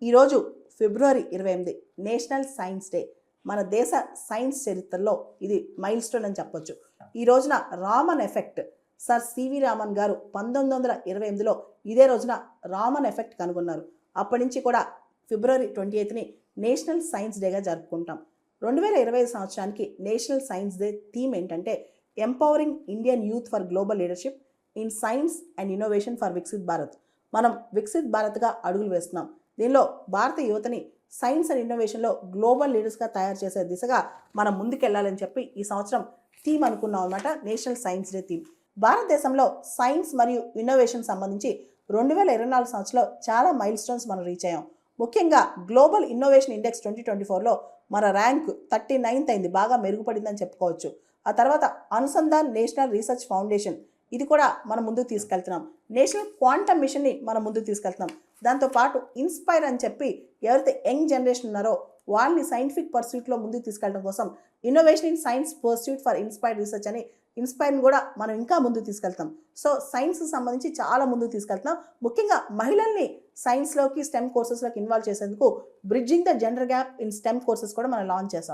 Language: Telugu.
ఈరోజు ఫిబ్రవరి 28 నేషనల్ సైన్స్ డే. మన దేశ సైన్స్ చరిత్రలో ఇది మైల్ స్టోన్ అని చెప్పొచ్చు. ఈ రోజున Raman effect sir C V Raman గారు 1928లో ఇదే రోజున రామన్ ఎఫెక్ట్ కనుగొన్నారు. అప్పటి నుంచి కూడా ఫిబ్రవరి 28ని నేషనల్ సైన్స్ డేగా జరుపుకుంటాం. 2025 సంవత్సరానికి నేషనల్ సైన్స్ డే థీమ్ ఏంటంటే empowering Indian youth for global leadership in science and innovation for Viksit Bharat. మనం వికసిత్ భారత్గా అడుగులు వేస్తున్నాం. దీనిలో భారత యువతని సైన్స్ అండ్ ఇన్నోవేషన్లో గ్లోబల్ లీడర్స్గా తయారు చేసే దిశగా మనం ముందుకెళ్లాలని చెప్పి ఈ సంవత్సరం థీమ్ అనుకున్నాం అన్నమాట. National science day theme. భారతదేశంలో సైన్స్ మరియు ఇన్నోవేషన్ సంబంధించి 2024 సంవత్సరంలో చాలా మైల్ స్టోన్స్ మనం రీచ్ అయ్యాం. ముఖ్యంగా గ్లోబల్ ఇన్నోవేషన్ ఇండెక్స్ 2024లో మన ర్యాంక్ 39th అయింది, బాగా మెరుగుపడిందని చెప్పుకోవచ్చు. ఆ తర్వాత అనుసంధాన్ నేషనల్ రీసెర్చ్ ఫౌండేషన్, ఇది కూడా మనం ముందుకు తీసుకెళ్తున్నాం. నేషనల్ క్వాంటమ్ మిషన్ని మనం ముందుకు తీసుకెళ్తున్నాం. దాంతోపాటు ఇన్స్పైర్ అని చెప్పి ఎవరైతే యంగ్ జనరేషన్ ఉన్నారో వాళ్ళని సైంటిఫిక్ పర్స్యూట్లో ముందుకు తీసుకెళ్ళడం కోసం innovation in science pursuit for inspired research అని ఇన్స్పైర్ని కూడా మనం ఇంకా ముందుకు తీసుకెళ్తాం. సో సైన్స్కి సంబంధించి చాలా ముందుకు తీసుకెళ్తున్నాం. ముఖ్యంగా మహిళల్ని సైన్స్లోకి స్టెమ్ కోర్సెస్లోకి ఇన్వాల్వ్ చేసేందుకు bridging the gender gap in stem courses కూడా మనం లాంచ్ చేసాం.